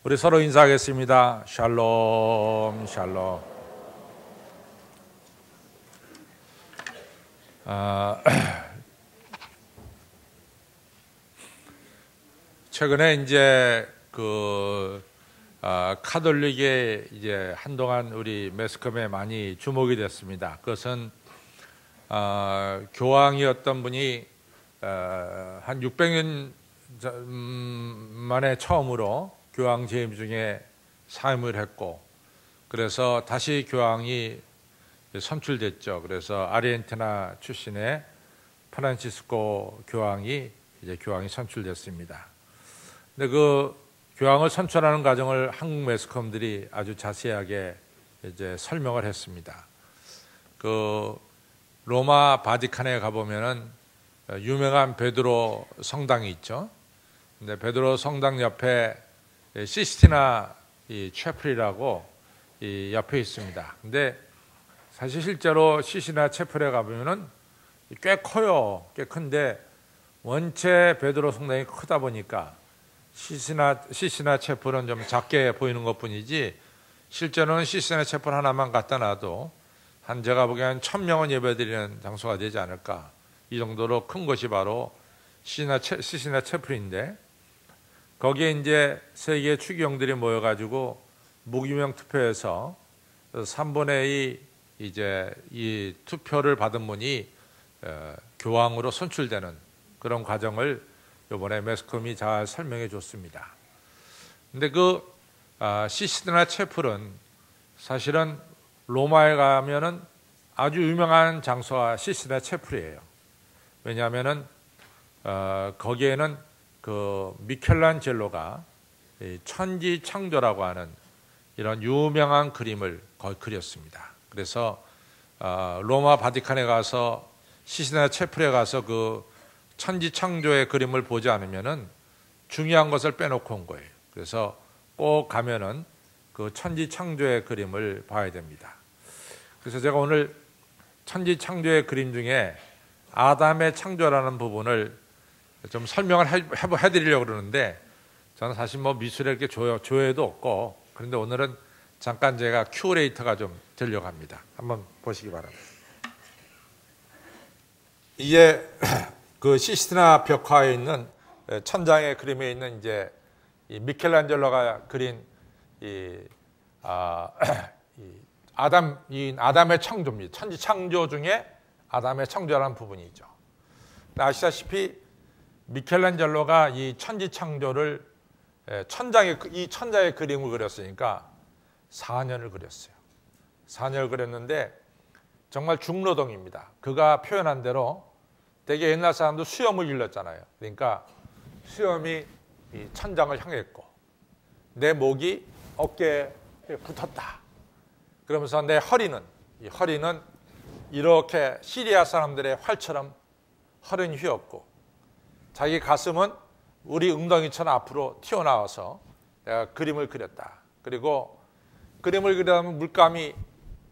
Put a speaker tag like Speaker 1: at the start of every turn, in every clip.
Speaker 1: 우리 서로 인사하겠습니다. 샬롬, 샬롬. 최근에 이제 카톨릭에 이제 한동안 우리 매스컴에 많이 주목이 됐습니다. 그것은 교황이었던 분이 한 600년 만에 처음으로 교황 재임 중에 사임을 했고, 그래서 다시 교황이 선출됐죠. 그래서 아르헨티나 출신의 프란치스코 교황이 선출됐습니다. 근데 그 교황을 선출하는 과정을 한국 매스컴들이 아주 자세하게 이제 설명을 했습니다. 그 로마 바티칸에 가보면은 유명한 베드로 성당이 있죠. 근데 베드로 성당 옆에 시스티나 이 채플이라고 이 옆에 있습니다. 근데 사실 실제로 시스티나 채플에 가보면은 꽤 커요. 꽤 큰데 원체 베드로 성당이 크다 보니까 시스티나 채플은 좀 작게 보이는 것뿐이지, 실제로는 시스티나 채플 하나만 갖다 놔도 제가 보기엔 1000명은 예배드리는 장소가 되지 않을까, 이 정도로 큰 것이 바로 시스티나 채플인데, 거기에 이제 세계 추기경들이 모여가지고 무기명 투표에서 3분의 2 이제 이 투표를 받은 분이 교황으로 선출되는 그런 과정을 이번에 매스컴이 잘 설명해 줬습니다. 근데 시스티나 채플은 사실은 로마에 가면은 아주 유명한 장소가 시스티나 채플이에요. 왜냐하면은 거기에는 그 미켈란젤로가 천지창조라고 하는 이런 유명한 그림을 그렸습니다. 그래서 로마 바티칸에 가서 시스티나 채플에 가서 그 천지창조의 그림을 보지 않으면은 중요한 것을 빼놓고 온 거예요. 그래서 꼭 가면은 그 천지창조의 그림을 봐야 됩니다. 그래서 제가 오늘 천지창조의 그림 중에 아담의 창조라는 부분을 좀 설명을 해드리려고 그러는데, 저는 사실 뭐 미술에 이렇게 조예도 없고, 그런데 오늘은 잠깐 제가 큐레이터가 좀 되려고 합니다. 한번 보시기 바랍니다. 이게 그 시스티나 벽화에 있는 천장의 그림에 있는 이제 이 미켈란젤로가 그린 아담의 창조입니다. 천지 창조 중에 아담의 창조라는 부분이죠. 아시다시피 미켈란젤로가 이 천지 창조를 이 천장의 그림을 그렸으니까 4년을 그렸어요. 4년을 그렸는데 정말 중노동입니다. 그가 표현한 대로 되게 옛날 사람도 수염을 길렀잖아요. 그러니까 수염이 이 천장을 향했고, 내 목이 어깨에 붙었다. 그러면서 내 허리는 이렇게 시리아 사람들의 활처럼 허리는 휘었고, 자기 가슴은 우리 웅덩이처럼 앞으로 튀어나와서 내가 그림을 그렸다. 그리고 그림을 그리려면 물감이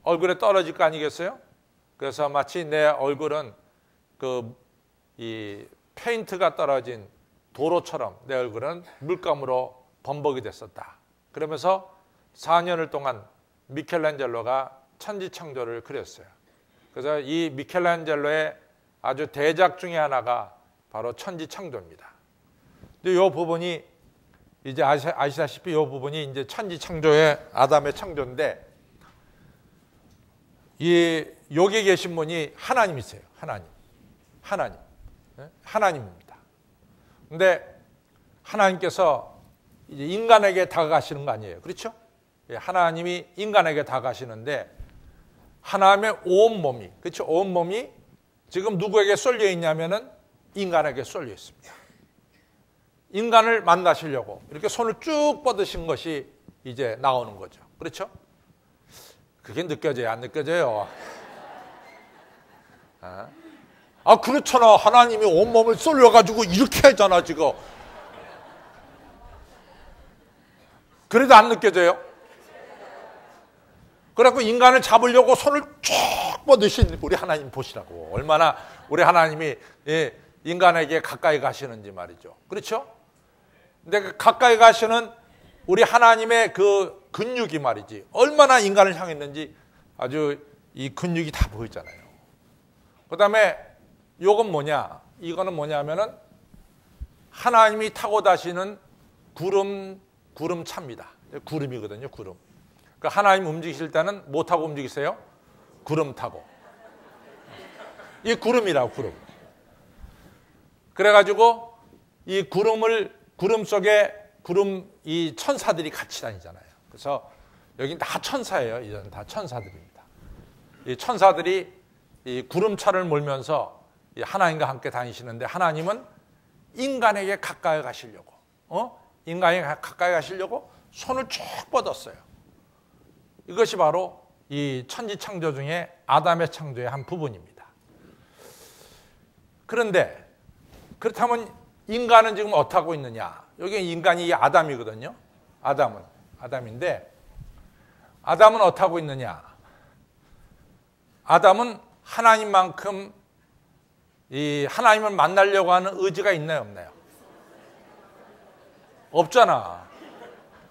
Speaker 1: 얼굴에 떨어질 거 아니겠어요? 그래서 마치 내 얼굴은 이 페인트가 떨어진 도로처럼 내 얼굴은 물감으로 범벅이 됐었다. 그러면서 4년을 동안 미켈란젤로가 천지창조를 그렸어요. 그래서 이 미켈란젤로의 아주 대작 중에 하나가 바로 천지창조입니다. 근데 이 부분이 이제 아시다시피 이 부분이 이제 천지창조의 아담의 창조인데, 여기 계신 분이 하나님이세요. 하나님입니다. 근데 하나님께서 이제 인간에게 다가가시는 거 아니에요. 그렇죠? 하나님이 인간에게 다가가시는데, 하나님의 온 몸이, 그렇죠? 온 몸이 지금 누구에게 쏠려 있냐면은 인간에게 쏠려 있습니다. 인간을 만나시려고 이렇게 손을 쭉 뻗으신 것이 이제 나오는 거죠. 그렇죠? 그게 느껴져요? 안 느껴져요? 그렇잖아. 하나님이 온몸을 쏠려가지고 이렇게 하잖아, 지금. 그래도 안 느껴져요? 그래갖고 인간을 잡으려고 손을 쭉 뻗으신 우리 하나님 보시라고. 얼마나 우리 하나님이 인간에게 가까이 가시는지 말이죠. 그렇죠? 근데 가까이 가시는 우리 하나님의 그 근육이 말이지 얼마나 인간을 향했는지 아주 이 근육이 다 보이잖아요. 그 다음에 요건 뭐냐? 이거는 뭐냐면은 하나님이 타고 다시는 구름차입니다. 구름이거든요, 구름. 그러니까 하나님 움직이실 때는 뭐 타고 움직이세요? 구름 타고. 이 구름이라고, 구름. 그래가지고 이 구름 속에 이 천사들이 같이 다니잖아요. 그래서 여긴 다 천사예요. 이제는 다 천사들입니다. 이 천사들이 이 구름차를 몰면서 하나님과 함께 다니시는데 하나님은 인간에게 가까이 가시려고, 인간에게 가까이 가시려고 손을 쭉 뻗었어요. 이것이 바로 이 천지 창조 중에 아담의 창조의 한 부분입니다. 그런데 그렇다면 인간은 지금 어떻게 하고 있느냐? 여기 인간이 아담이거든요. 아담인데 아담은 어떻게 하고 있느냐? 아담은 하나님만큼 이 하나님을 만나려고 하는 의지가 있나요, 없나요? 없잖아.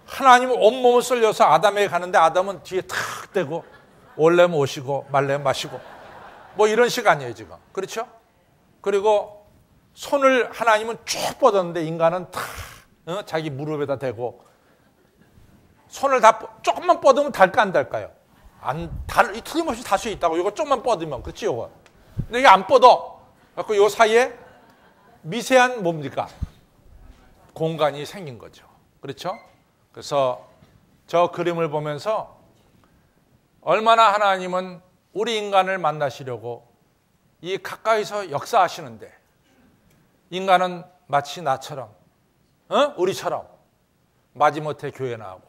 Speaker 1: 하나님은 온몸을 쏠려서 아담에게 가는데 아담은 뒤에 탁 대고 올래면 오시고 말래면 마시고 뭐 이런 시간이에요 지금. 그렇죠? 그리고 손을 하나님은 쭉 뻗었는데 인간은 탁 자기 무릎에다 대고 손을 다 조금만 뻗으면 닿을까 안 닿을까요? 틀림없이 닿을 수 있다고. 이거 좀만 뻗으면. 그렇지, 이거. 근데 이게 안 뻗어. 그래서 요 사이에 미세한 뭡니까? 공간이 생긴 거죠. 그렇죠? 그래서 저 그림을 보면서 얼마나 하나님은 우리 인간을 만나시려고 이 가까이서 역사하시는데 인간은 마치 나처럼, 우리처럼 마지못해 교회 나오고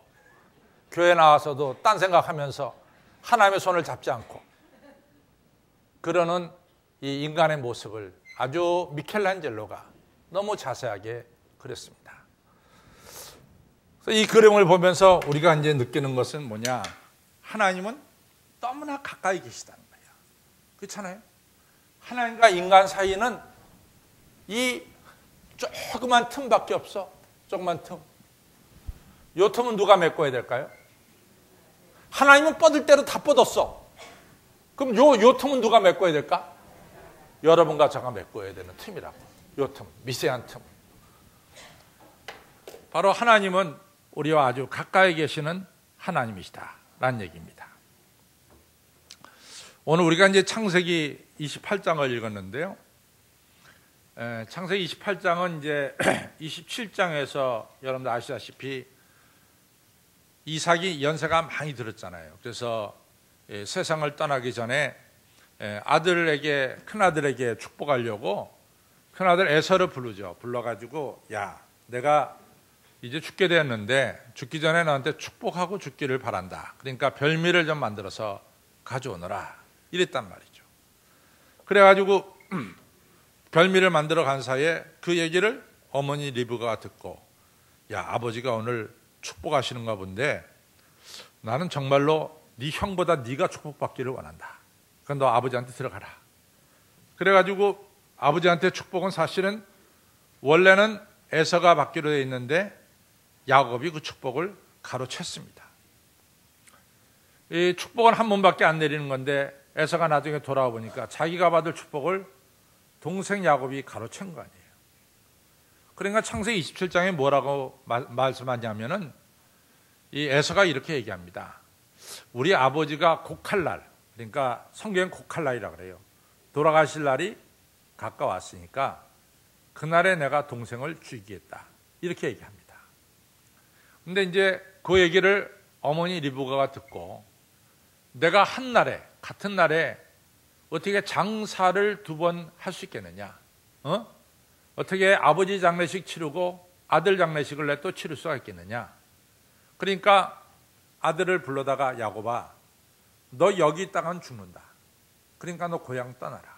Speaker 1: 교회 나와서도 딴 생각하면서 하나님의 손을 잡지 않고 그러는 이 인간의 모습을 아주 미켈란젤로가 너무 자세하게 그렸습니다. 그래서 이 그림을 보면서 우리가 이제 느끼는 것은 뭐냐? 하나님은 너무나 가까이 계시다는 거예요. 그렇잖아요? 하나님과 인간 사이는 이 조그만 틈밖에 없어. 조그만 틈. 요 틈은 누가 메꿔야 될까요? 하나님은 뻗을 대로 다 뻗었어. 그럼 요 틈은 누가 메꿔야 될까? 여러분과 제가 메꿔야 되는 틈이라고. 요 틈, 미세한 틈. 바로 하나님은 우리와 아주 가까이 계시는 하나님이시다라는 얘기입니다. 오늘 우리가 이제 창세기 28장을 읽었는데요. 창세기 28장은 이제 27장에서 여러분들 아시다시피 이삭이 연세가 많이 들었잖아요. 그래서 세상을 떠나기 전에 큰아들에게 축복하려고 큰아들 에서를 부르죠. 불러가지고 야, 내가 이제 죽게 되었는데 죽기 전에 너한테 축복하고 죽기를 바란다. 그러니까 별미를 좀 만들어서 가져오너라. 이랬단 말이죠. 그래가지고 별미를 만들어 간 사이에 그 얘기를 어머니 리브가가 듣고 야, 아버지가 오늘 축복하시는가 본데 나는 정말로 네 형보다 네가 축복받기를 원한다. 그럼 너 아버지한테 들어가라. 그래가지고 아버지한테 축복은 사실은 원래는 에서가 받기로 돼 있는데 야곱이 그 축복을 가로챘습니다. 이 축복은 한 번밖에 안 내리는 건데 에서가 나중에 돌아와 보니까 자기가 받을 축복을 동생 야곱이 가로챈 거 아니에요. 그러니까 창세기 27장에 뭐라고 말씀하냐면은 이 에서가 이렇게 얘기합니다. 우리 아버지가 곡할 날, 그러니까 성경은 곡할 날이라고 그래요. 돌아가실 날이 가까웠으니까 그날에 내가 동생을 죽이겠다. 이렇게 얘기합니다. 근데 이제 그 얘기를 어머니 리브가가 듣고 내가 같은 날에 어떻게 장사를 2번 할 수 있겠느냐? 어떻게 아버지 장례식 치르고 아들 장례식을 내 또 치를 수가 있겠느냐? 그러니까 아들을 불러다가 야곱아, 너 여기 있다가는 죽는다. 그러니까 너 고향 떠나라.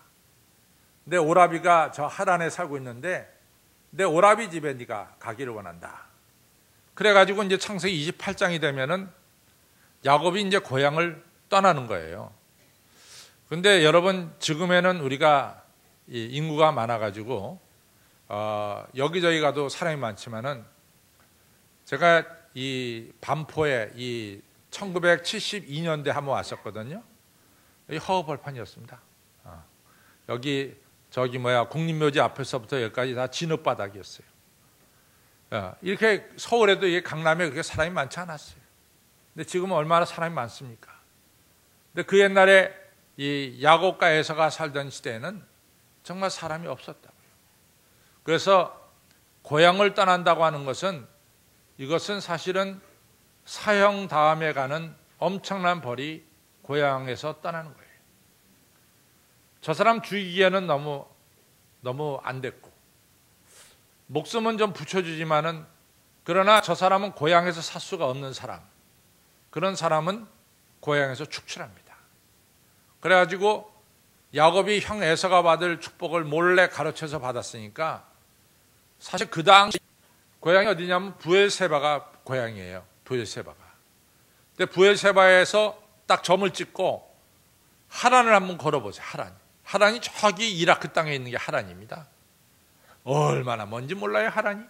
Speaker 1: 내 오라비가 저 하란에 살고 있는데 내 오라비 집에 네가 가기를 원한다. 그래가지고 이제 창세기 28장이 되면은 야곱이 이제 고향을 떠나는 거예요. 근데 여러분 지금에는 우리가 인구가 많아가지고 여기저기 가도 사람이 많지만은 제가 이 반포에 이 1972년대 한번 왔었거든요. 여기 허허벌판이었습니다. 여기 국립묘지 앞에서부터 여기까지 다 진흙바닥이었어요. 이렇게 서울에도 강남에 그렇게 사람이 많지 않았어요. 근데 지금은 얼마나 사람이 많습니까? 근데 그 옛날에 이 야곱과 에서가 살던 시대에는 정말 사람이 없었다고요. 그래서 고향을 떠난다고 하는 것은 이것은 사실은 사형 다음에 가는 엄청난 벌이 고향에서 떠나는 거예요. 저 사람 죽이기에는 너무 안 됐고 목숨은 좀 붙여주지만은 그러나 저 사람은 고향에서 살 수가 없는 사람, 그런 사람은 고향에서 축출합니다. 그래가지고 야곱이 형 에서가 받을 축복을 몰래 가로채서 받았으니까 사실 그 당시 고향이 어디냐면 부엘세바가 고향이에요. 부엘세바가. 근데 부엘세바에서 딱 점을 찍고 하란을 한번 걸어보세요. 하란이 저기 이라크 땅에 있는 게 하란입니다. 얼마나 먼지 몰라요, 하란이?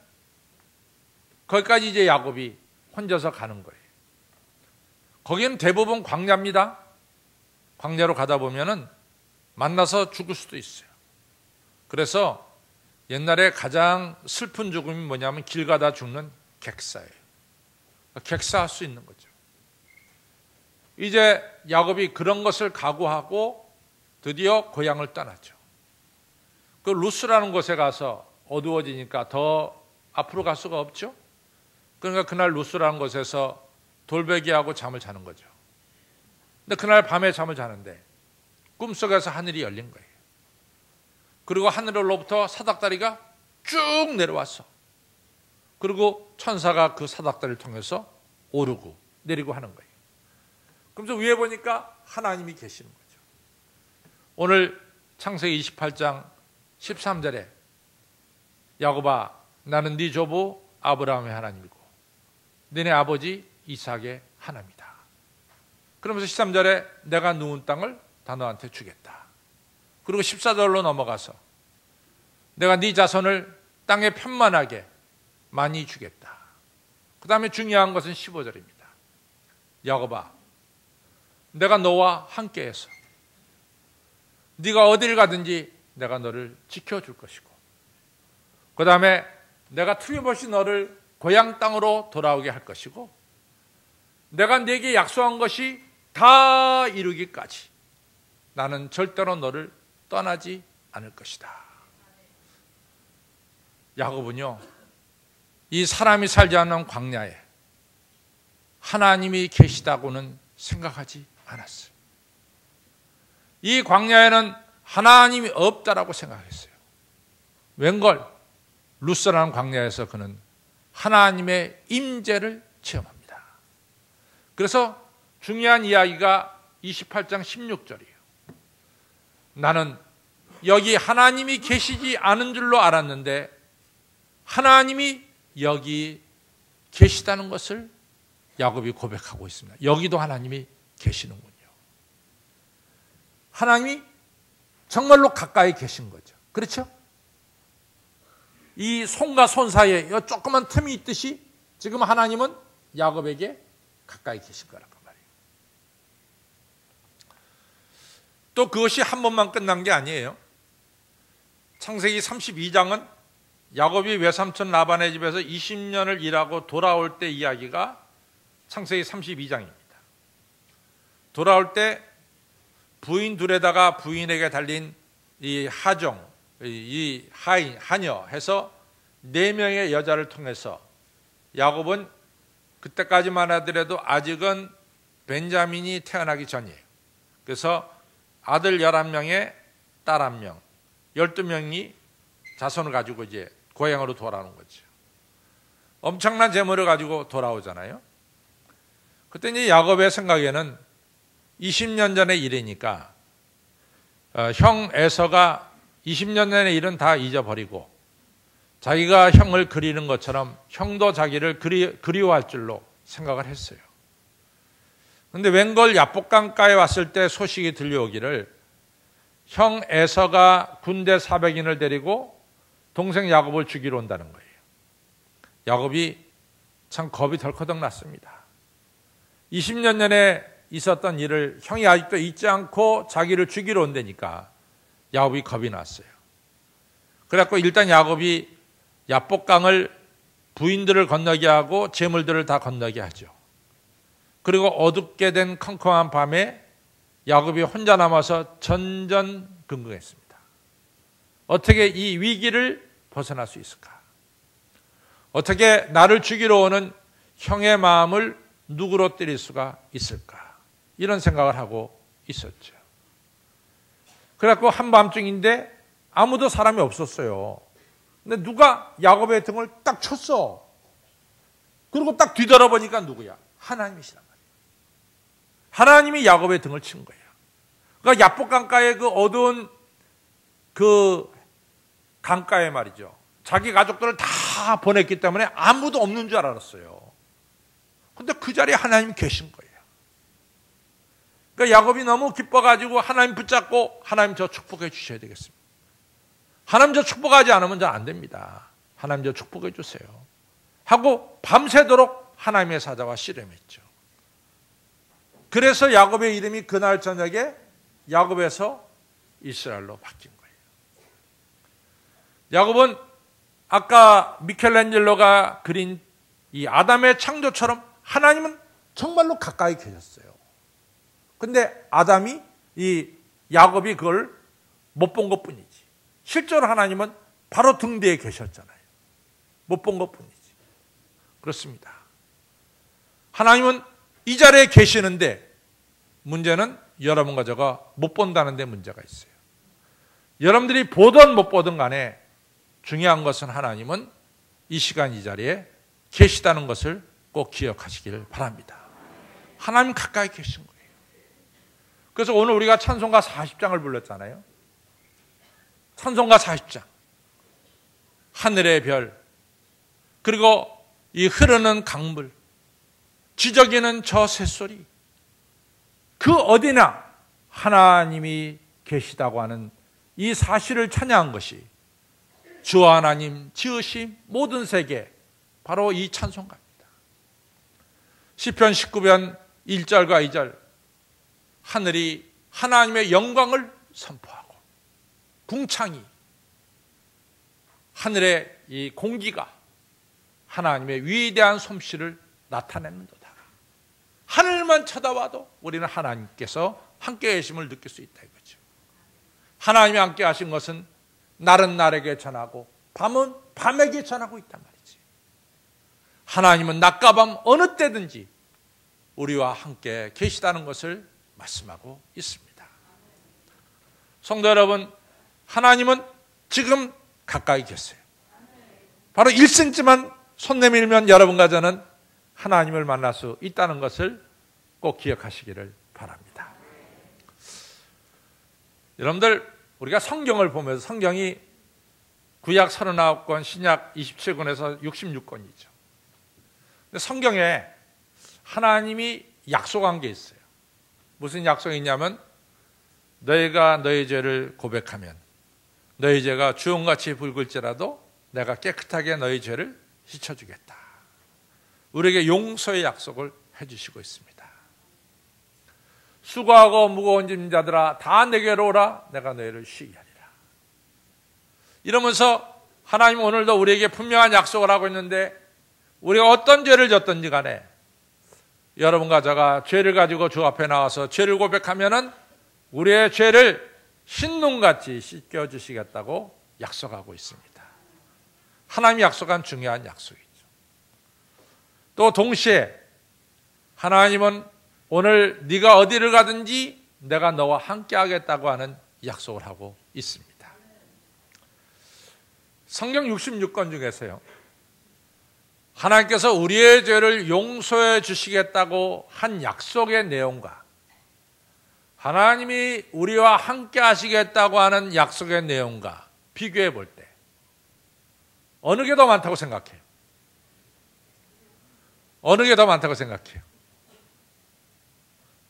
Speaker 1: 거기까지 이제 야곱이 혼자서 가는 거예요. 거기는 대부분 광야입니다. 광야로 가다 보면은 만나서 죽을 수도 있어요. 그래서 옛날에 가장 슬픈 죽음이 뭐냐면 길 가다 죽는 객사예요. 객사할 수 있는 거죠. 이제 야곱이 그런 것을 각오하고 드디어 고향을 떠났죠. 그 루스라는 곳에 가서 어두워지니까 더 앞으로 갈 수가 없죠. 그러니까 그날 루스라는 곳에서 돌베개하고 잠을 자는 거죠. 근데 그날 밤에 잠을 자는데 꿈속에서 하늘이 열린 거예요. 그리고 하늘로부터 사닥다리가 쭉 내려왔어. 그리고 천사가 그 사닥다리를 통해서 오르고 내리고 하는 거예요. 그러면서 위에 보니까 하나님이 계시는 거죠. 오늘 창세기 28장 13절에 야곱아 나는 네 조부 아브라함의 하나님이고 너네 아버지 이삭의 하나님이다. 그러면서 13절에 내가 누운 땅을 다 너한테 주겠다. 그리고 14절로 넘어가서 내가 네 자손을 땅에 편만하게 많이 주겠다. 그 다음에 중요한 것은 15절입니다. 야곱아 내가 너와 함께해서 네가 어디를 가든지 내가 너를 지켜줄 것이고 그 다음에 내가 틀림없이 너를 고향 땅으로 돌아오게 할 것이고 내가 네게 약속한 것이 다 이루기까지 나는 절대로 너를 떠나지 않을 것이다. 야곱은요 이 사람이 살지 않는 광야에 하나님이 계시다고는 생각하지 않았어요. 이 광야에는 하나님이 없다라고 생각했어요. 웬걸 루스라는 광야에서 그는 하나님의 임재를 체험합니다. 그래서 중요한 이야기가 28장 16절이에요. 나는 여기 하나님이 계시지 않은 줄로 알았는데 하나님이 여기 계시다는 것을 야곱이 고백하고 있습니다. 여기도 하나님이 계시는군요. 하나님이 정말로 가까이 계신 거죠. 그렇죠? 이 손과 손 사이에 조그만 틈이 있듯이 지금 하나님은 야곱에게 가까이 계신 거란 말이에요. 또 그것이 한 번만 끝난 게 아니에요. 창세기 32장은 야곱이 외삼촌 라반의 집에서 20년을 일하고 돌아올 때 이야기가 창세기 32장입니다. 돌아올 때 부인 둘에다가 부인에게 달린 이 하종, 이 하녀 해서 4명의 여자를 통해서 야곱은 그때까지만 하더라도 아직은 벤자민이 태어나기 전이에요. 그래서 아들 11명에 딸 1명, 12명이 자손을 가지고 이제 고향으로 돌아오는 거죠. 엄청난 재물을 가지고 돌아오잖아요. 그때 이제 야곱의 생각에는 20년 전의 일이니까 형 에서가 20년 전의 일은 다 잊어버리고 자기가 형을 그리는 것처럼 형도 자기를 그리워할 줄로 생각을 했어요. 그런데 웬걸 야복강가에 왔을 때 소식이 들려오기를 형 에서가 군대 400인을 데리고 동생 야곱을 죽이러 온다는 거예요. 야곱이 참 겁이 덜커덕 났습니다. 20년 전에 있었던 일을 형이 아직도 잊지 않고 자기를 죽이러 온다니까 야곱이 겁이 났어요. 그래갖고 일단 야곱이 야복강을 부인들을 건너게 하고 재물들을 다 건너게 하죠. 그리고 어둡게 된 컴컴한 밤에 야곱이 혼자 남아서 전전긍긍했습니다. 어떻게 이 위기를 벗어날 수 있을까? 어떻게 나를 죽이러 오는 형의 마음을 누구로 때릴 수가 있을까? 이런 생각을 하고 있었죠. 그래갖고 한밤중인데 아무도 사람이 없었어요. 근데 누가 야곱의 등을 딱 쳤어. 그리고 딱 뒤돌아보니까 누구야? 하나님이시란 말이에요. 하나님이 야곱의 등을 친 거예요. 그러니까 야복강가의 그 어두운 그 강가에 말이죠. 자기 가족들을 다 보냈기 때문에 아무도 없는 줄 알았어요. 근데 그 자리에 하나님이 계신 거예요. 그러니까 야곱이 너무 기뻐가지고 하나님 붙잡고 하나님 저 축복해 주셔야 되겠습니다. 하나님 저 축복하지 않으면 저 안 됩니다. 하나님 저 축복해 주세요. 하고 밤새도록 하나님의 사자와 씨름했죠. 그래서 야곱의 이름이 그날 저녁에 야곱에서 이스라엘로 바뀐 거예요. 야곱은 아까 미켈란젤로가 그린 이 아담의 창조처럼 하나님은 정말로 가까이 계셨어요. 근데 아담이 이 야곱이 그걸 못 본 것뿐이지. 실제로 하나님은 바로 등 뒤에 계셨잖아요. 못 본 것뿐이지. 그렇습니다. 하나님은 이 자리에 계시는데 문제는 여러분과 제가 못 본다는 데 문제가 있어요. 여러분들이 보든 못 보든 간에 중요한 것은 하나님은 이 시간 이 자리에 계시다는 것을 꼭 기억하시길 바랍니다. 하나님 가까이 계신 거예요. 그래서 오늘 우리가 찬송가 40장을 불렀잖아요. 찬송가 40장. 하늘의 별, 그리고 이 흐르는 강물, 지저귀는 저 새소리, 그 어디나 하나님이 계시다고 하는 이 사실을 찬양한 것이 주 하나님 지으신 모든 세계, 바로 이 찬송가입니다. 시편 19편 1절과 2절, 하늘이 하나님의 영광을 선포하고 궁창이, 하늘의 이 공기가 하나님의 위대한 솜씨를 나타냅니다. 하늘만 쳐다봐도 우리는 하나님께서 함께 계심을 느낄 수 있다 이거죠. 하나님이 함께 하신 것은 날은 날에게 전하고 밤은 밤에게 전하고 있단 말이지. 하나님은 낮과 밤 어느 때든지 우리와 함께 계시다는 것을 말씀하고 있습니다. 성도 여러분, 하나님은 지금 가까이 계세요. 바로 1cm만 손 내밀면 여러분과 저는 하나님을 만날 수 있다는 것을 꼭 기억하시기를 바랍니다. 여러분들, 우리가 성경을 보면서 성경이 구약 39권, 신약 27권에서 66권이죠. 근데 성경에 하나님이 약속한 게 있어요. 무슨 약속이 있냐면 너희가 너희 죄를 고백하면 너희 죄가 주홍같이 붉을지라도 내가 깨끗하게 너희 죄를 씻어주겠다. 우리에게 용서의 약속을 해주시고 있습니다. 수고하고 무거운 짐진 자들아 다 내게로 오라. 내가 너희를 쉬게 하리라. 이러면서 하나님은 오늘도 우리에게 분명한 약속을 하고 있는데, 우리가 어떤 죄를 졌든지 간에 여러분과 제가 죄를 가지고 주 앞에 나와서 죄를 고백하면은 우리의 죄를 흰눈같이 씻겨주시겠다고 약속하고 있습니다. 하나님이 약속한 중요한 약속이죠. 또 동시에 하나님은 오늘 네가 어디를 가든지 내가 너와 함께 하겠다고 하는 약속을 하고 있습니다. 성경 66권 중에서요, 하나님께서 우리의 죄를 용서해 주시겠다고 한 약속의 내용과 하나님이 우리와 함께 하시겠다고 하는 약속의 내용과 비교해 볼 때 어느 게 더 많다고 생각해요? 어느 게 더 많다고 생각해요?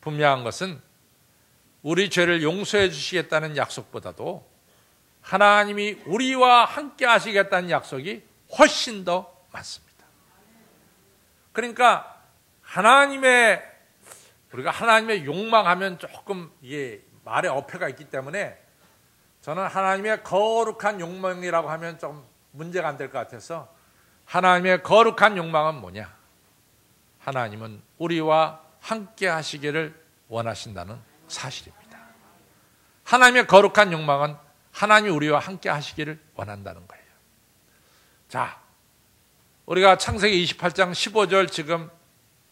Speaker 1: 분명한 것은 우리 죄를 용서해 주시겠다는 약속보다도 하나님이 우리와 함께 하시겠다는 약속이 훨씬 더 많습니다. 그러니까 우리가 하나님의 욕망하면 조금 이게 말에 어폐가 있기 때문에 저는 하나님의 거룩한 욕망이라고 하면 좀 문제가 안 될 것 같아서 하나님의 거룩한 욕망은 뭐냐? 하나님은 우리와 함께 하시기를 원하신다는 사실입니다. 하나님의 거룩한 욕망은 하나님이 우리와 함께 하시기를 원한다는 거예요. 자, 우리가 창세기 28장 15절 지금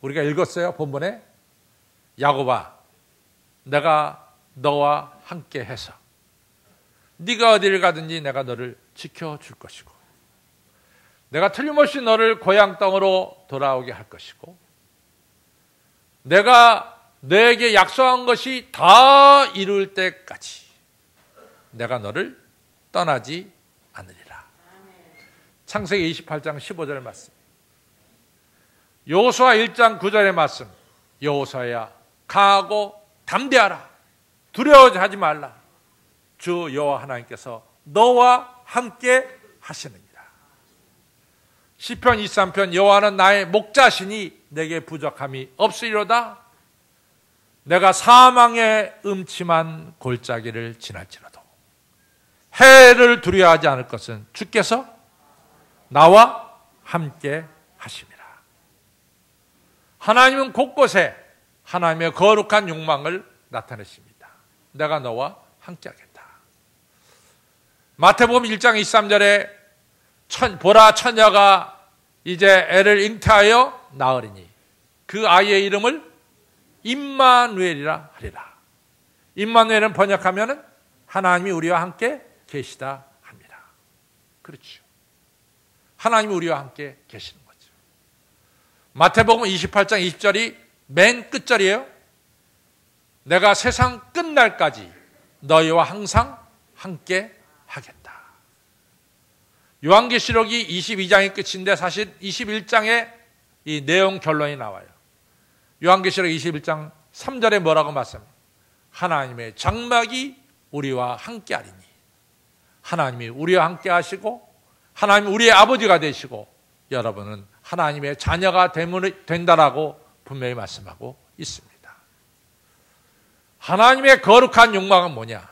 Speaker 1: 우리가 읽었어요, 본문에. 야곱아, 내가 너와 함께 해서 네가 어디를 가든지 내가 너를 지켜줄 것이고 내가 틀림없이 너를 고향 땅으로 돌아오게 할 것이고 내가 너에게 약속한 것이 다 이룰 때까지 내가 너를 떠나지 않으리라. 창세기 28장 15절 말씀, 여호수아 1장 9절의 말씀, 여호수아야 강하고 담대하라, 두려워하지 말라, 주 여호와 하나님께서 너와 함께 하시느니라. 시편 23편, 여호와는 나의 목자시니 내게 부족함이 없으리로다. 내가 사망의 음침한 골짜기를 지날지라도 해를 두려워하지 않을 것은 주께서 나와 함께 하심이라. 하나님은 곳곳에 하나님의 거룩한 욕망을 나타내십니다. 내가 너와 함께하겠다. 마태복음 1장 23절에 보라, 처녀가 이제 애를 잉태하여 낳으리니 그 아이의 이름을 임마누엘이라 하리라. 임마누엘은 번역하면 하나님이 우리와 함께 계시다 합니다. 그렇죠. 하나님이 우리와 함께 계시는 거죠. 마태복음 28장 20절이 맨 끝절이에요. 내가 세상 끝날까지 너희와 항상 함께 하겠다. 요한계시록이 22장이 끝인데 사실 21장에 이 내용 결론이 나와요. 요한계시록 21장 3절에 뭐라고 말씀합니까? 하나님의 장막이 우리와 함께 하리니, 하나님이 우리와 함께 하시고 하나님이 우리의 아버지가 되시고 여러분은 하나님의 자녀가 된다라고 분명히 말씀하고 있습니다. 하나님의 거룩한 욕망은 뭐냐?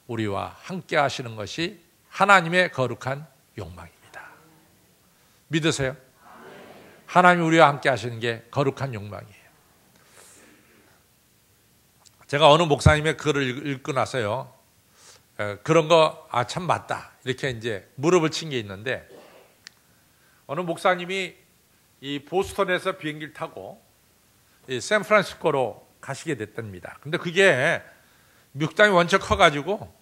Speaker 1: 우리와 함께 하시는 것이 하나님의 거룩한 욕망입니다. 믿으세요? 하나님이 우리와 함께 하시는 게 거룩한 욕망이에요. 제가 어느 목사님의 글을 읽고 나서요, 그런 거, 참 맞다, 이렇게 이제 무릎을 친 게 있는데, 어느 목사님이 이 보스턴에서 비행기를 타고 이 샌프란시스코로 가시게 됐답니다. 근데 그게 미국 땅이 원체 커가지고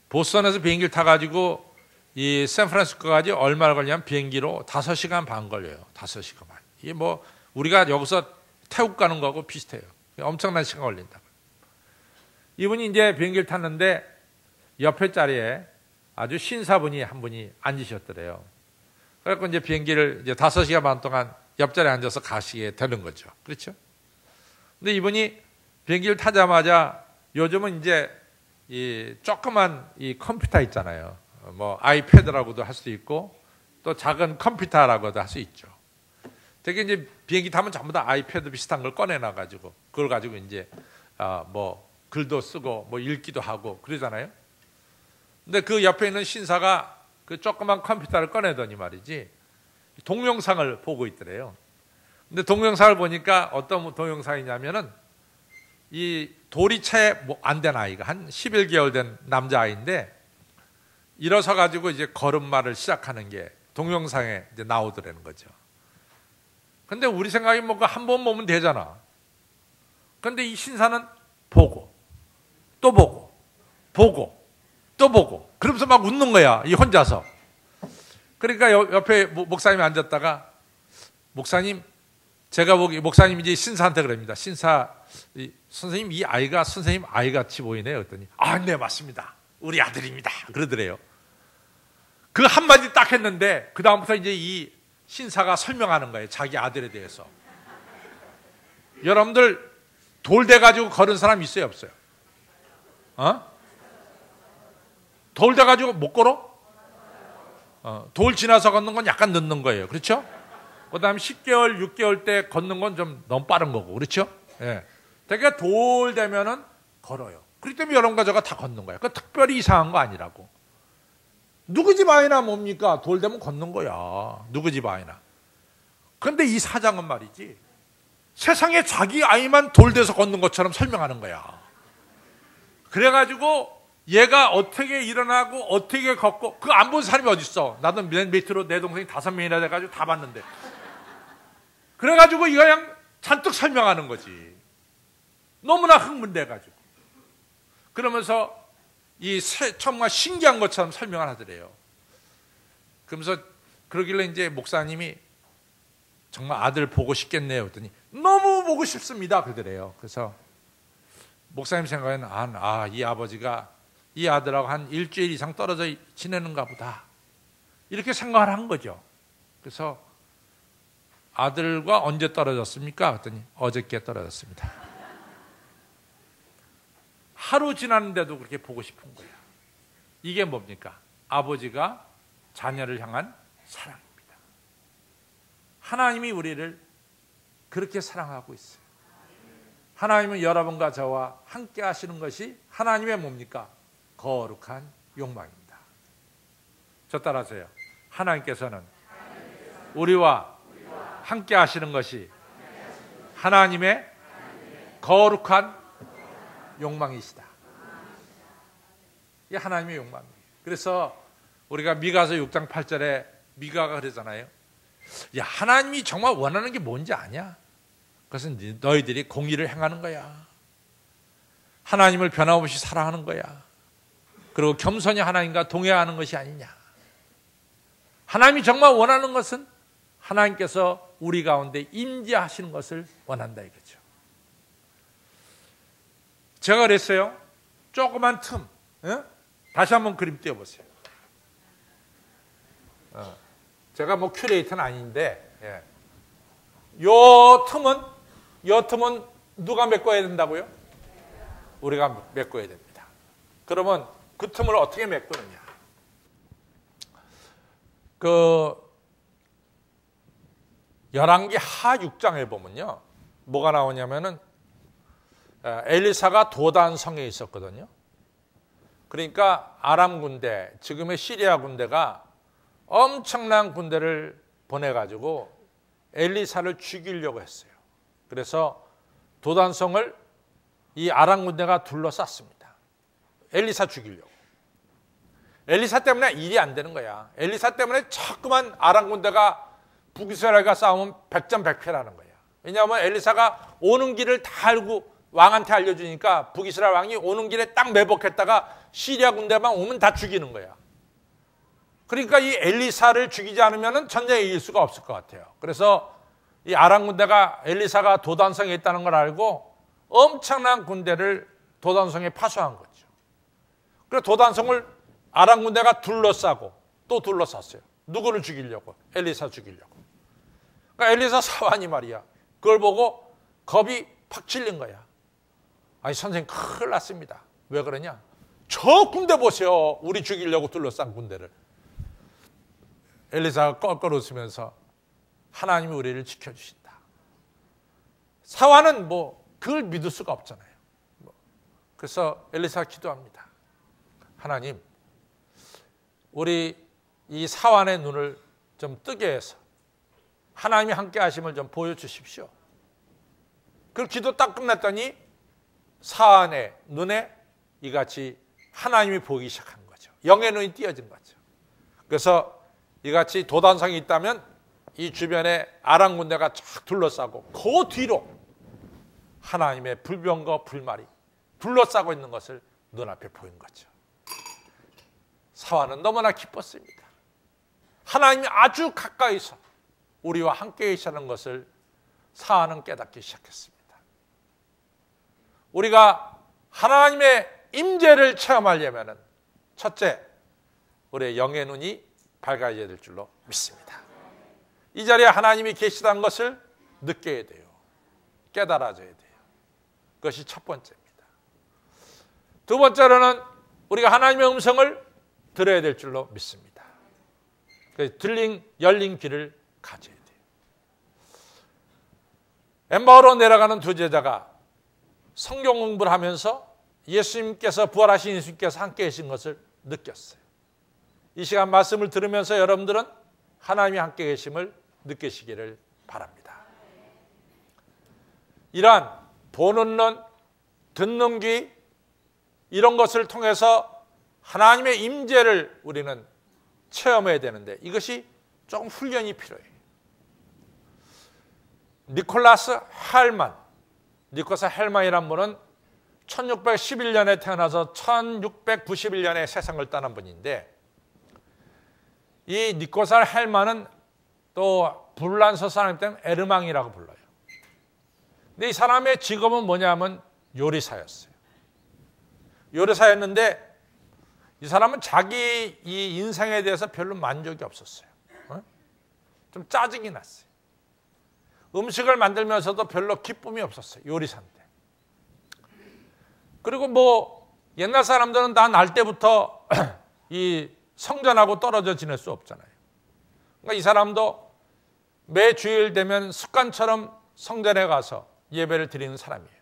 Speaker 1: 보스턴에서 비행기를 타가지고 이 샌프란시스코까지 얼마나 걸냐면 비행기로 5시간 반 걸려요. 5시간 반. 이게 뭐 우리가 여기서 태국 가는 거하고 비슷해요. 엄청난 시간 걸린다. 이분이 이제 비행기를 탔는데 옆에 자리에 아주 신사분이 한 분이 앉으셨더래요. 그래서 이제 비행기를 이제 5시간 반 동안 옆자리에 앉아서 가시게 되는 거죠. 그렇죠? 근데 이분이 비행기를 타자마자 요즘은 이제 이 조그만 이 컴퓨터 있잖아요. 뭐 아이패드라고도 할 수 있고 또 작은 컴퓨터라고도 할 수 있죠. 되게 이제 비행기 타면 전부 다 아이패드 비슷한 걸 꺼내놔 가지고 그걸 가지고 이제 뭐 글도 쓰고 뭐 읽기도 하고 그러잖아요. 근데 그 옆에 있는 신사가 그 조그만 컴퓨터를 꺼내더니 말이지 동영상을 보고 있더래요. 근데 동영상을 보니까 어떤 동영상이냐면은 이 돌이 채 안 된 아이가 한 11개월 된 남자아이인데 일어서 가지고 이제 걸음마를 시작하는 게 동영상에 이제 나오더라는 거죠. 근데 우리 생각이 뭔가 한 번 보면 되잖아. 근데 이 신사는 보고 또 보고 보고 또 보고 그러면서 막 웃는 거야, 이 혼자서. 그러니까 옆에 목사님이 앉았다가 목사님, 제가 보기 목사님이 이제 신사한테 그럽니다. 신사, 선생님 이 아이가 선생님 아이같이 보이네요. 그랬더니 네 맞습니다. 우리 아들입니다. 그러더래요. 그 한마디 딱 했는데 그 다음부터 이제 이 신사가 설명하는 거예요. 자기 아들에 대해서. 여러분들 돌 대가지고 걸은 사람 있어요, 없어요? 돌 대가지고 못 걸어? 돌 지나서 걷는 건 약간 늦는 거예요. 그렇죠? 그다음에 10개월, 6개월 때 걷는 건 좀 너무 빠른 거고, 그렇죠? 예. 되게 돌 되면은 걸어요. 그렇기 때문에 여러분과 저가 다 걷는 거야. 그 특별히 이상한 거 아니라고. 누구 집 아이나 뭡니까? 돌 되면 걷는 거야. 누구 집 아이나. 그런데 이 사장은 말이지, 세상에 자기 아이만 돌 돼서 걷는 것처럼 설명하는 거야. 그래가지고 얘가 어떻게 일어나고 어떻게 걷고, 그거 안 본 사람이 어딨어. 나도 맨 밑으로 내 동생이 5명이나 돼가지고 다 봤는데. 그래가지고 이거 그냥 잔뜩 설명하는 거지. 너무나 흥분돼가지고. 그러면서 정말 신기한 것처럼 설명을 하더래요. 그러면서 그러길래 이제 목사님이 정말 아들 보고 싶겠네요. 그랬더니 너무 보고 싶습니다. 그러더래요. 그래서 목사님 생각에는 이 아버지가 이 아들하고 한 일주일 이상 떨어져 지내는가 보다. 이렇게 생각을 한 거죠. 그래서 아들과 언제 떨어졌습니까? 그랬더니 어저께 떨어졌습니다. 하루 지났는데도 그렇게 보고 싶은 거예요. 이게 뭡니까? 아버지가 자녀를 향한 사랑입니다. 하나님이 우리를 그렇게 사랑하고 있어요. 하나님은 여러분과 저와 함께 하시는 것이 하나님의 뭡니까? 거룩한 욕망입니다. 저 따라서요. 하나님께서는 우리와 함께 하시는 것이 하나님의 거룩한 욕망이시다. 이게 하나님의 욕망이에요. 그래서 우리가 미가서 6장 8절에 미가가 그러잖아요. 야, 하나님이 정말 원하는 게 뭔지 아냐? 그것은 너희들이 공의를 행하는 거야. 하나님을 변함없이 사랑하는 거야. 그리고 겸손히 하나님과 동행하는 것이 아니냐. 하나님이 정말 원하는 것은 하나님께서 우리 가운데 임재하시는 것을 원한다 이거죠. 제가 그랬어요. 조그만 틈. 다시 한번 그림 띄워보세요. 제가 뭐 큐레이터는 아닌데, 요 틈은 누가 메꿔야 된다고요? 우리가 메꿔야 됩니다. 그러면 그 틈을 어떻게 메꾸느냐? 열왕기 하 6장에 보면요, 뭐가 나오냐면은 엘리사가 도단성에 있었거든요. 그러니까 아람 군대, 지금의 시리아 군대가 엄청난 군대를 보내가지고 엘리사를 죽이려고 했어요. 그래서 도단성을 이 아람 군대가 둘러쌌습니다. 엘리사 죽이려고. 엘리사 때문에 일이 안 되는 거야. 엘리사 때문에 자꾸만 아람 군대가 북이스라엘과 싸우면 백전백패라는 거야. 왜냐하면 엘리사가 오는 길을 다 알고 왕한테 알려주니까 북이스라엘 왕이 오는 길에 딱 매복했다가 시리아 군대만 오면 다 죽이는 거야. 그러니까 이 엘리사를 죽이지 않으면 전쟁에 이길 수가 없을 것 같아요. 그래서 이 아람 군대가 엘리사가 도단성에 있다는 걸 알고 엄청난 군대를 도단성에 파수한 거죠. 그래서 도단성을 아람 군대가 둘러싸고 또 둘러쌌어요. 누구를 죽이려고? 엘리사 죽이려고. 그러니까 엘리사 사환이 말이야. 그걸 보고 겁이 팍 질린 거야. 아니 선생님 큰일 났습니다. 왜 그러냐? 저 군대 보세요. 우리 죽이려고 둘러싼 군대를. 엘리사가 껄껄 웃으면서 하나님이 우리를 지켜주신다. 사환은 뭐 그걸 믿을 수가 없잖아요. 그래서 엘리사가 기도합니다. 하나님, 우리 이 사환의 눈을 좀 뜨게 해서 하나님이 함께 하심을 좀 보여주십시오. 그 기도 딱 끝났더니 사환의 눈에 이같이 하나님이 보이기 시작한 거죠. 영의 눈이 띄어진 거죠. 그래서 이같이 도단성이 있다면 이 주변에 아람 군대가 쫙 둘러싸고 그 뒤로 하나님의 불병과 불말이 둘러싸고 있는 것을 눈앞에 보인 거죠. 사환은 너무나 기뻤습니다. 하나님이 아주 가까이서 우리와 함께 계시는 것을 사환은 깨닫기 시작했습니다. 우리가 하나님의 임재를 체험하려면 첫째, 우리의 영의 눈이 밝아져야 될 줄로 믿습니다. 이 자리에 하나님이 계시다는 것을 느껴야 돼요. 깨달아져야 돼요. 그것이 첫 번째입니다. 두 번째로는 우리가 하나님의 음성을 들어야 될 줄로 믿습니다. 열린 귀를 가져야 돼요. 엠마오로 내려가는 두 제자가 성경 공부를 하면서 예수님께서 부활하신 예수님께서 함께 계신 것을 느꼈어요. 이 시간 말씀을 들으면서 여러분들은 하나님이 함께 계심을 느끼시기를 바랍니다. 이러한 보는 눈, 듣는 귀 이런 것을 통해서 하나님의 임재를 우리는 체험해야 되는데 이것이 조금 훈련이 필요해요. 니콜라스 헬만이라는 분은 1611년에 태어나서 1691년에 세상을 떠난 분인데 이 니콜라스 헬만은 또 불란서 사람 때문에 에르망이라고 불러요. 근데 이 사람의 직업은 뭐냐면 요리사였어요. 요리사였는데 이 사람은 자기 이 인생에 대해서 별로 만족이 없었어요. 좀 짜증이 났어요. 음식을 만들면서도 별로 기쁨이 없었어요. 요리사인데. 그리고 뭐 옛날 사람들은 다 날 때부터 이 성전하고 떨어져 지낼 수 없잖아요. 그러니까 이 사람도 매 주일 되면 습관처럼 성전에 가서 예배를 드리는 사람이에요.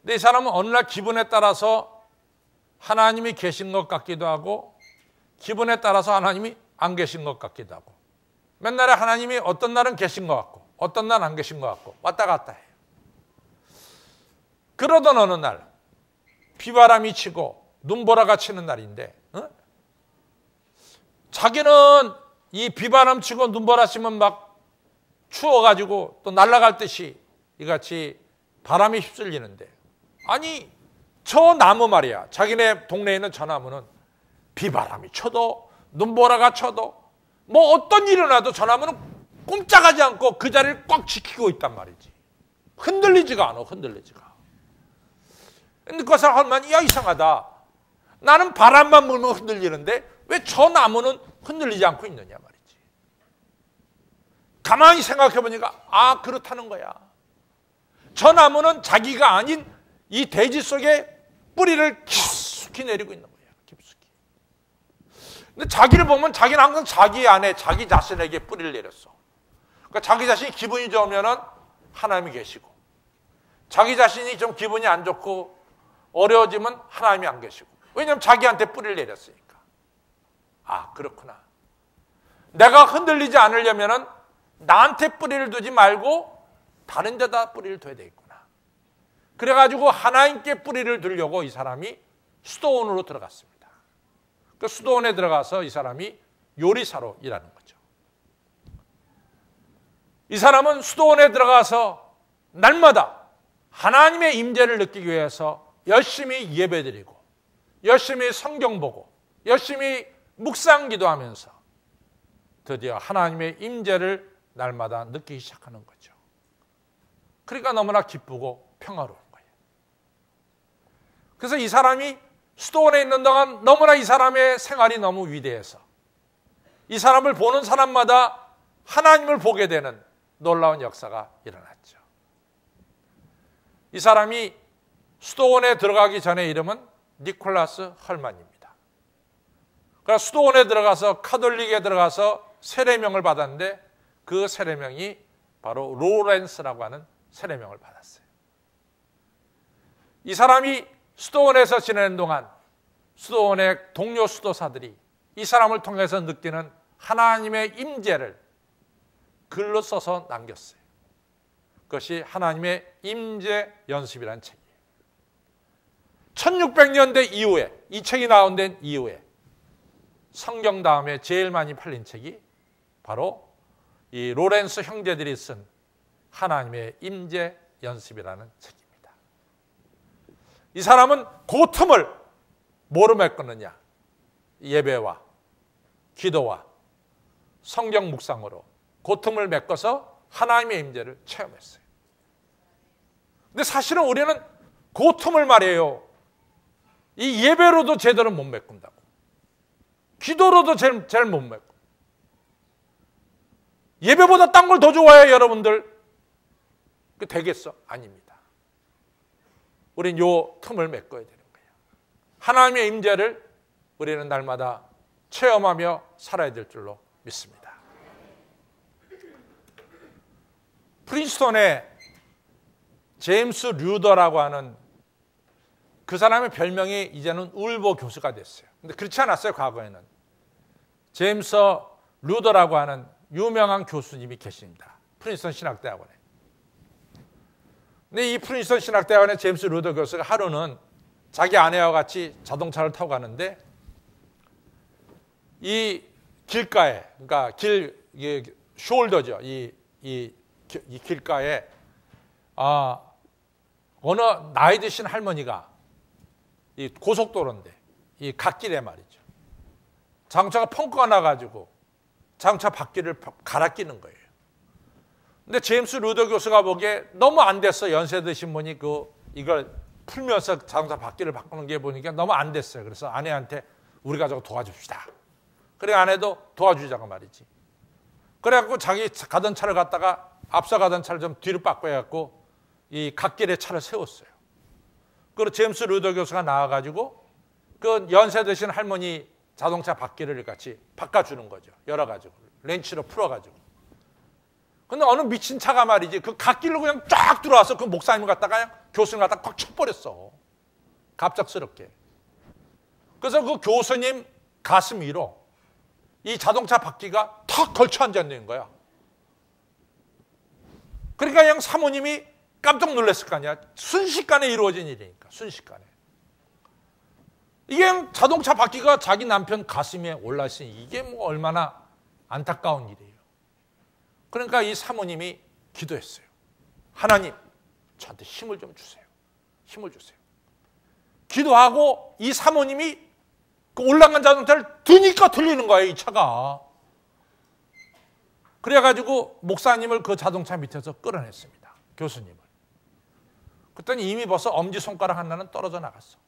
Speaker 1: 근데 이 사람은 어느 날 기분에 따라서 하나님이 계신 것 같기도 하고 기분에 따라서 하나님이 안 계신 것 같기도 하고 맨날에 하나님이 어떤 날은 계신 것 같고 어떤 날은 안 계신 것 같고 왔다 갔다 해요. 그러던 어느 날 비바람이 치고 눈보라가 치는 날인데 자기는 이 비바람 치고 눈보라 치면 막 추워가지고 또 날아갈 듯이 이같이 바람이 휩쓸리는데 아니 저 나무 말이야. 자기네 동네에 있는 저 나무는 비바람이 쳐도 눈보라가 쳐도 뭐 어떤 일이 나도 저 나무는 꼼짝하지 않고 그 자리를 꽉 지키고 있단 말이지. 흔들리지가 않아. 흔들리지가. 근데 그 사람 하면 야 이상하다. 나는 바람만 불면 흔들리는데 왜 저 나무는 흔들리지 않고 있느냐 말이지. 가만히 생각해 보니까 아 그렇다는 거야. 저 나무는 자기가 아닌 이 대지 속에 뿌리를 깊숙이 내리고 있는 거야. 깊숙이. 근데 자기를 보면 자기는 항상 자기 안에 자기 자신에게 뿌리를 내렸어. 그러니까 자기 자신이 기분이 좋으면은 하나님이 계시고 자기 자신이 좀 기분이 안 좋고 어려워지면 하나님이 안 계시고 왜냐하면 자기한테 뿌리를 내렸으니까. 아 그렇구나. 내가 흔들리지 않으려면은 나한테 뿌리를 두지 말고 다른 데다 뿌리를 둬야 되겠구나. 그래가지고 하나님께 뿌리를 두려고 이 사람이 수도원으로 들어갔습니다. 그 수도원에 들어가서 이 사람이 요리사로 일하는 거죠. 이 사람은 수도원에 들어가서 날마다 하나님의 임재를 느끼기 위해서 열심히 예배드리고 열심히 성경 보고 열심히 묵상 기도하면서 드디어 하나님의 임재를 날마다 느끼기 시작하는 거죠. 그러니까 너무나 기쁘고 평화로운 거예요. 그래서 이 사람이 수도원에 있는 동안 너무나 이 사람의 생활이 너무 위대해서 이 사람을 보는 사람마다 하나님을 보게 되는 놀라운 역사가 일어났죠. 이 사람이 수도원에 들어가기 전에 이름은 니콜라스 헐만입니다. 그러니까 수도원에 들어가서 카톨릭에 들어가서 세례명을 받았는데 그 세례명이 바로 로렌스라고 하는 세례명을 받았어요. 이 사람이 수도원에서 지내는 동안 수도원의 동료 수도사들이 이 사람을 통해서 느끼는 하나님의 임재를 글로 써서 남겼어요. 그것이 하나님의 임재 연습이라는 책이에요. 1600년대 이후에 이 책이 나온 데 이후에 성경 다음에 제일 많이 팔린 책이 바로 이 로렌스 형제들이 쓴 하나님의 임재 연습이라는 책입니다. 이 사람은 그 틈을 뭐로 메꿨느냐? 예배와 기도와 성경 묵상으로 그 틈을 메꿔서 하나님의 임재를 체험했어요. 근데 사실은 우리는 그 틈을 말이에요. 이 예배로도 제대로 못 메꾼다고. 기도로도 제일 못 메꿔. 예배보다 딴 걸 더 좋아해요, 여러분들. 그 되겠어? 아닙니다. 우린 요 틈을 메꿔야 되는 거예요. 하나님의 임재를 우리는 날마다 체험하며 살아야 될 줄로 믿습니다. 프린스턴의 제임스 루더라고 하는 그 사람의 별명이 이제는 울보 교수가 됐어요. 근데 그렇지 않았어요, 과거에는. 제임스 루더라고 하는 유명한 교수님이 계십니다. 프린스턴 신학대학원에. 근데 이 프린스턴 신학대학원의 제임스 루더 교수가 하루는 자기 아내와 같이 자동차를 타고 가는데 이 길가에, 그러니까 숄더죠. 이 길가에 어느 나이 드신 할머니가 이 고속도로인데 이 갓길에 말이죠. 자동차가 펑크가 나가지고 자동차 바퀴를 갈아 끼는 거예요. 근데 제임스 루더 교수가 보기에 너무 안 됐어. 연세 드신 분이 이걸 풀면서 자동차 바퀴를 바꾸는 게 보니까 너무 안 됐어요. 그래서 아내한테 우리 가족 도와줍시다. 그래 아내도 도와주자고 말이지. 그래갖고 자기 가던 차를 갖다가 앞서 가던 차를 좀 뒤로 바꿔갖고 이 갓길에 차를 세웠어요. 그리고 제임스 루더 교수가 나와가지고 그 연세 드신 할머니 자동차 바퀴를 같이 바꿔주는 거죠. 열어가지고 렌치로 풀어가지고. 근데 어느 미친 차가 말이지 그 갓길로 그냥 쫙 들어와서 그 목사님을 갖다가 교수님 갖다가 꽉 쳐버렸어. 갑작스럽게. 그래서 그 교수님 가슴 위로 이 자동차 바퀴가 턱 걸쳐 앉았는 거야. 그러니까 그냥 사모님이 깜짝 놀랐을 거 아니야. 순식간에 이루어진 일이니까. 순식간에. 이게 자동차 바퀴가 자기 남편 가슴에 올라있으니 이게 뭐 얼마나 안타까운 일이에요. 그러니까 이 사모님이 기도했어요. 하나님, 저한테 힘을 좀 주세요. 힘을 주세요. 기도하고 이 사모님이 그 올라간 자동차를 드니까 들리는 거예요, 이 차가. 그래가지고 목사님을 그 자동차 밑에서 끌어냈습니다. 교수님을. 그랬더니 이미 벌써 엄지손가락 하나는 떨어져 나갔어.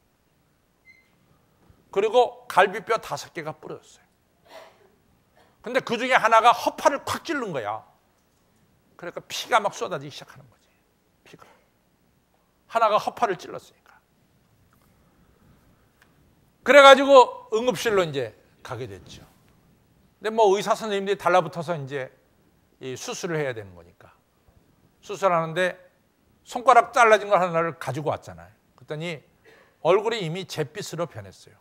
Speaker 1: 그리고 갈비뼈 5개가 부러졌어요. 근데 그 중에 하나가 허파를 콱 찔른 거야. 그러니까 피가 막 쏟아지기 시작하는 거지. 피가. 하나가 허파를 찔렀으니까. 그래가지고 응급실로 이제 가게 됐죠. 근데 뭐 의사 선생님들이 달라붙어서 이제 이 수술을 해야 되는 거니까. 수술하는데 손가락 잘라진 걸 하나를 가지고 왔잖아요. 그랬더니 얼굴이 이미 잿빛으로 변했어요.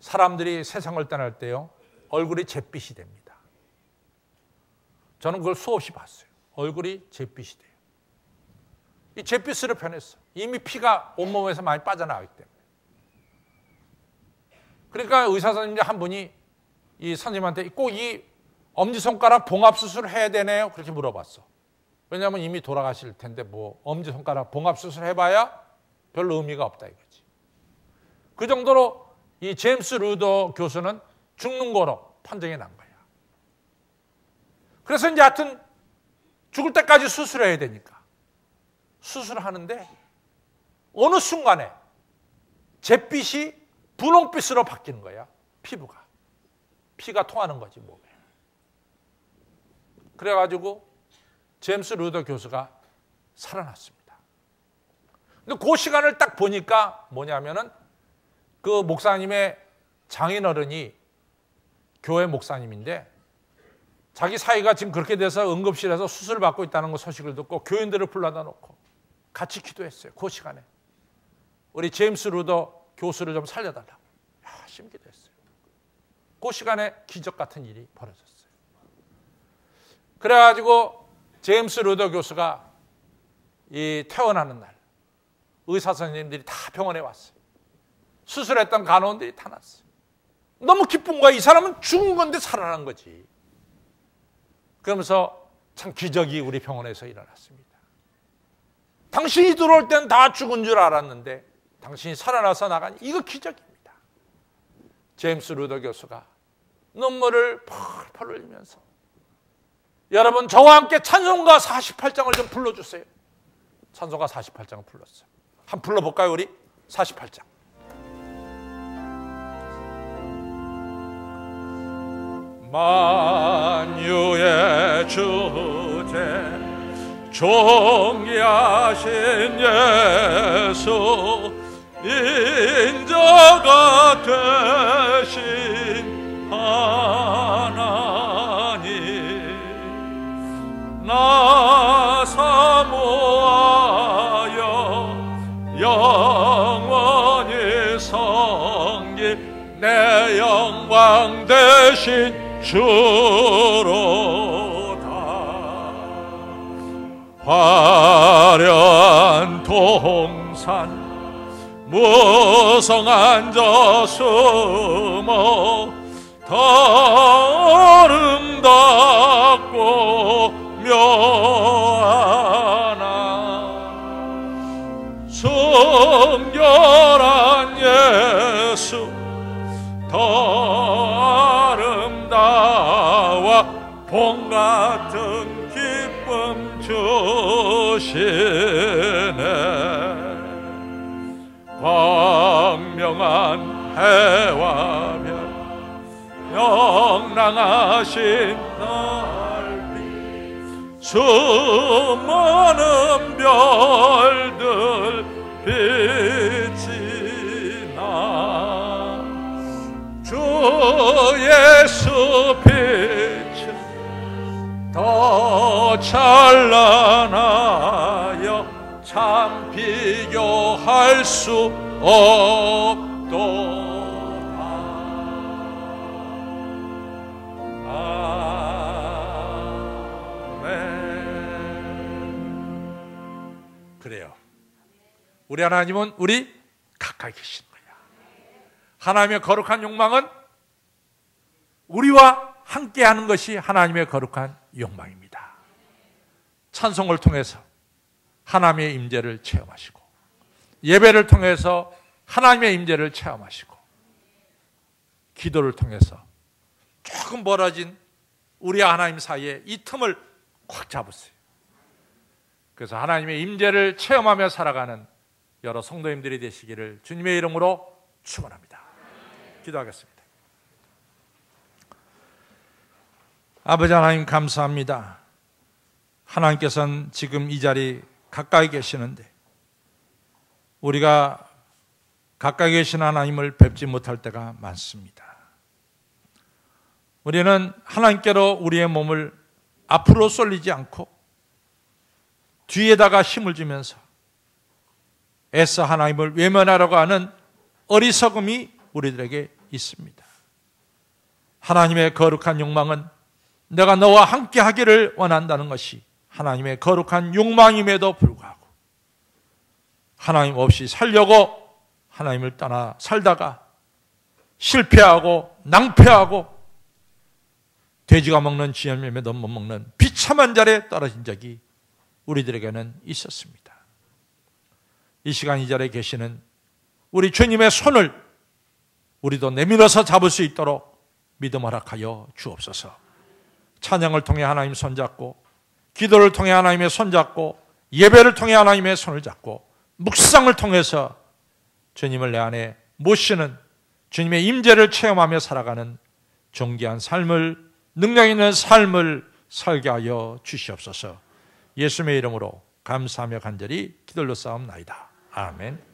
Speaker 1: 사람들이 세상을 떠날 때요, 얼굴이 잿빛이 됩니다. 저는 그걸 수없이 봤어요. 얼굴이 잿빛이 돼요. 이 잿빛으로 변했어. 이미 피가 온몸에서 많이 빠져나가기 때문에. 그러니까 의사 선생님 한 분이 이 선생님한테 꼭 이 엄지손가락 봉합수술 해야 되네요. 그렇게 물어봤어. 왜냐하면 이미 돌아가실 텐데 뭐 엄지손가락 봉합수술 해봐야 별로 의미가 없다 이거지. 그 정도로 이 제임스 루더 교수는 죽는 거로 판정이 난 거야. 그래서 이제 하여튼 죽을 때까지 수술해야 되니까 수술을 하는데 어느 순간에 잿빛이 분홍빛으로 바뀌는 거야. 피부가. 피가 통하는 거지 몸에. 그래가지고 제임스 루더 교수가 살아났습니다. 근데 그 시간을 딱 보니까 뭐냐면은 그 목사님의 장인어른이 교회 목사님인데 자기 사이가 지금 그렇게 돼서 응급실에서 수술을 받고 있다는 거 소식을 듣고 교인들을 불러다 놓고 같이 기도했어요. 그 시간에. 우리 제임스 루더 교수를 좀 살려달라고. 열심히 기도했어요. 그 시간에 기적 같은 일이 벌어졌어요. 그래가지고 제임스 루더 교수가 이 퇴원하는 날 의사 선생님들이 다 병원에 왔어요. 수술했던 간호원들이 다 났어요. 너무 기쁜 거야. 이 사람은 죽은 건데 살아난 거지. 그러면서 참 기적이 우리 병원에서 일어났습니다. 당신이 들어올 때는 다 죽은 줄 알았는데 당신이 살아나서 나간 이거 기적입니다. 제임스 루더 교수가 눈물을 펄펄 흘리면서 여러분 저와 함께 찬송가 48장을 좀 불러주세요. 찬송가 48장을 불렀어요. 한번 불러볼까요 우리? 48장. 만유의 주제 존귀하신 예수 인자가 되신 하나님 나 하신 주로다. 화려한 동산 무성한 저 숨어 더 아름답고 묘하나 성결한 예수 더 아름다워 봄 같은 기쁨 주시네. 광명한 해와 별 명랑하신 날빛 수많은 별들 빛이 나 주 예수 빛은 더 찬란하여 참 비교할 수 없도다. 아멘. 그래요. 우리 하나님은 우리 가까이 계신 거야. 하나님의 거룩한 욕망은 우리와 함께하는 것이 하나님의 거룩한 욕망입니다. 찬송을 통해서 하나님의 임재를 체험하시고 예배를 통해서 하나님의 임재를 체험하시고 기도를 통해서 조금 멀어진 우리와 하나님 사이에 이 틈을 꽉 잡으세요. 그래서 하나님의 임재를 체험하며 살아가는 여러 성도님들이 되시기를 주님의 이름으로 축원합니다. 기도하겠습니다. 아버지 하나님 감사합니다. 하나님께서는 지금 이 자리 가까이 계시는데 우리가 가까이 계신 하나님을 뵙지 못할 때가 많습니다. 우리는 하나님께로 우리의 몸을 앞으로 쏠리지 않고 뒤에다가 힘을 주면서 애써 하나님을 외면하려고 하는 어리석음이 우리들에게 있습니다. 하나님의 거룩한 욕망은 내가 너와 함께 하기를 원한다는 것이 하나님의 거룩한 욕망임에도 불구하고 하나님 없이 살려고 하나님을 떠나 살다가 실패하고 낭패하고 돼지가 먹는 지혈매매도 못 먹는 비참한 자리에 떨어진 적이 우리들에게는 있었습니다. 이 시간 이 자리에 계시는 우리 주님의 손을 우리도 내밀어서 잡을 수 있도록 믿음 허락하여 주옵소서. 찬양을 통해 하나님 손잡고 기도를 통해 하나님의 손잡고 예배를 통해 하나님의 손을 잡고 묵상을 통해서 주님을 내 안에 모시는 주님의 임재를 체험하며 살아가는 존귀한 삶을 능력 있는 삶을 살게 하여 주시옵소서. 예수님의 이름으로 감사하며 간절히 기도로 싸움나이다. 아멘.